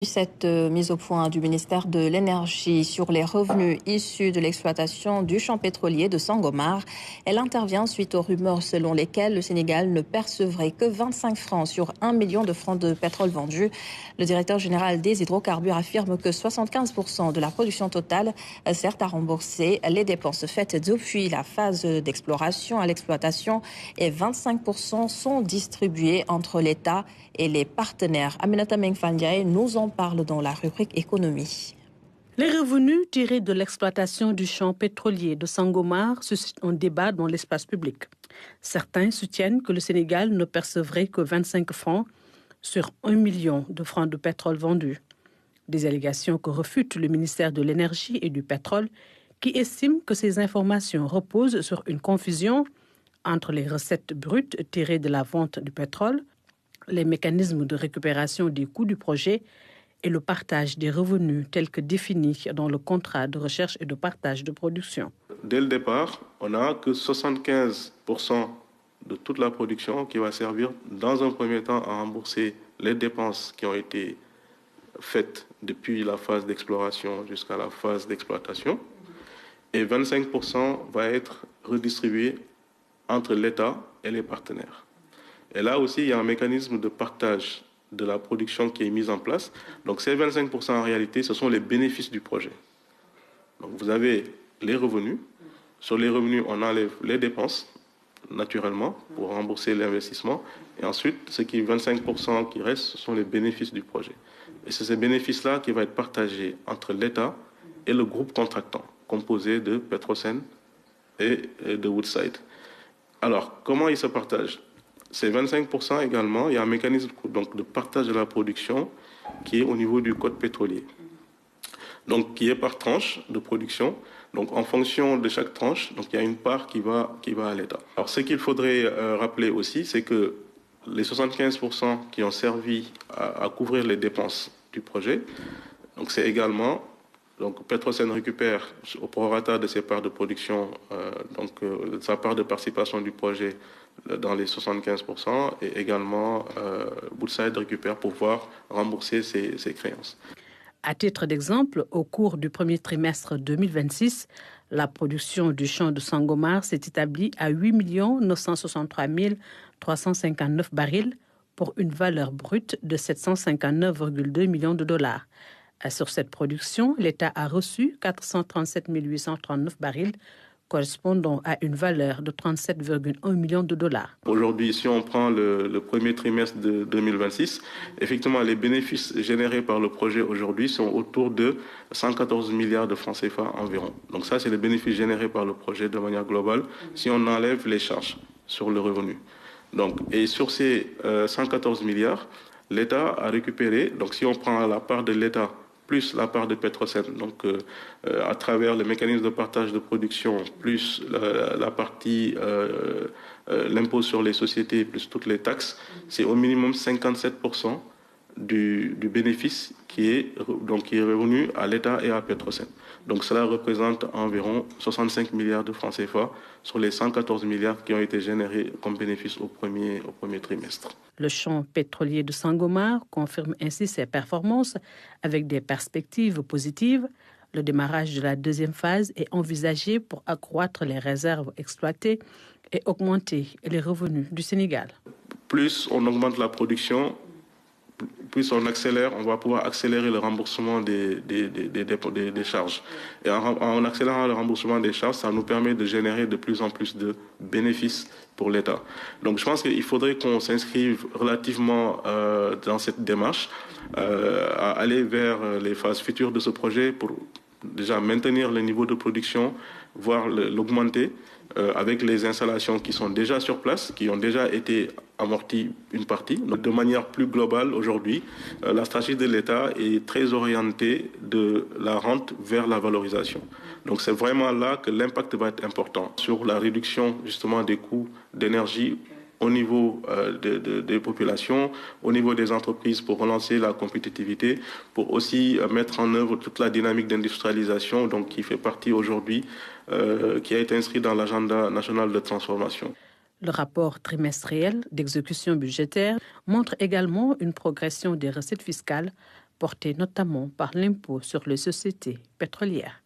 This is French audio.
Cette mise au point du ministère de l'Énergie sur les revenus issus de l'exploitation du champ pétrolier de Sangomar, elle intervient suite aux rumeurs selon lesquelles le Sénégal ne percevrait que 25 francs sur 1 million de francs de pétrole vendus. Le directeur général des hydrocarbures affirme que 75% de la production totale sert à rembourser les dépenses faites depuis la phase d'exploration à l'exploitation et 25% sont distribués entre l'État et les partenaires. Aminata Mengfandiaye nous en parle dans la rubrique économie. Les revenus tirés de l'exploitation du champ pétrolier de Sangomar suscitent un débat dans l'espace public. Certains soutiennent que le Sénégal ne percevrait que 25 francs sur 1 million de francs de pétrole vendus. Des allégations que refute le ministère de l'Énergie et du Pétrole, qui estime que ces informations reposent sur une confusion entre les recettes brutes tirées de la vente du pétrole, les mécanismes de récupération des coûts du projet et le partage des revenus tels que définis dans le contrat de recherche et de partage de production. Dès le départ, on n'a que 75% de toute la production qui va servir dans un premier temps à rembourser les dépenses qui ont été faites depuis la phase d'exploration jusqu'à la phase d'exploitation. Et 25% va être redistribué entre l'État et les partenaires. Et là aussi, il y a un mécanisme de partage de la production qui est mis en place. Donc ces 25% en réalité, ce sont les bénéfices du projet. Donc vous avez les revenus. Sur les revenus, on enlève les dépenses, naturellement, pour rembourser l'investissement. Et ensuite, ce qui est 25% qui reste, ce sont les bénéfices du projet. Et c'est ces bénéfices-là qui vont être partagés entre l'État et le groupe contractant, composé de Petrosen et de Woodside. Alors, comment ils se partagent ? Ces 25% également, il y a un mécanisme donc, de partage de la production qui est au niveau du code pétrolier. Donc, qui est par tranche de production. Donc, en fonction de chaque tranche, donc, il y a une part qui va à l'État. Alors, ce qu'il faudrait rappeler aussi, c'est que les 75% qui ont servi à couvrir les dépenses du projet, donc c'est également, donc Petrosen récupère au prorata de ses parts de production, sa part de participation du projet dans les 75% et également Woodside récupère pour pouvoir rembourser ses créances. À titre d'exemple, au cours du premier trimestre 2026, la production du champ de Sangomar s'est établie à 8 963 359 barils pour une valeur brute de 759,2 millions de dollars. Sur cette production, l'État a reçu 437 839 barils, correspondant à une valeur de 37,1 millions de dollars. Aujourd'hui, si on prend le premier trimestre de 2026, effectivement, les bénéfices générés par le projet aujourd'hui sont autour de 114 milliards de francs CFA environ. Donc ça, c'est les bénéfices générés par le projet de manière globale, si on enlève les charges sur le revenu. Donc, et sur ces 114 milliards, l'État a récupéré, donc si on prend la part de l'État plus la part de Petrosen, donc à travers le mécanisme de partage de production, plus la partie l'impôt sur les sociétés, plus toutes les taxes, c'est au minimum 57% du bénéfice qui est revenu à l'État et à Petrosen. Donc cela représente environ 65 milliards de francs CFA sur les 114 milliards qui ont été générés comme bénéfice au premier trimestre. Le champ pétrolier de Sangomar confirme ainsi ses performances avec des perspectives positives. Le démarrage de la deuxième phase est envisagé pour accroître les réserves exploitées et augmenter les revenus du Sénégal. Plus on augmente la production, plus on accélère, on va pouvoir accélérer le remboursement des charges. Et en accélérant le remboursement des charges, ça nous permet de générer de plus en plus de bénéfices pour l'État. Donc je pense qu'il faudrait qu'on s'inscrive relativement dans cette démarche, à aller vers les phases futures de ce projet pour déjà maintenir le niveau de production, voire l'augmenter avec les installations qui sont déjà sur place, qui ont déjà été amorties une partie. Donc, de manière plus globale, aujourd'hui, la stratégie de l'État est très orientée de la rente vers la valorisation. Donc c'est vraiment là que l'impact va être important sur la réduction justement des coûts d'énergie au niveau des populations, au niveau des entreprises pour relancer la compétitivité, pour aussi mettre en œuvre toute la dynamique d'industrialisation donc qui fait partie aujourd'hui, qui a été inscrit dans l'agenda national de transformation. Le rapport trimestriel d'exécution budgétaire montre également une progression des recettes fiscales portés notamment par l'impôt sur les sociétés pétrolières.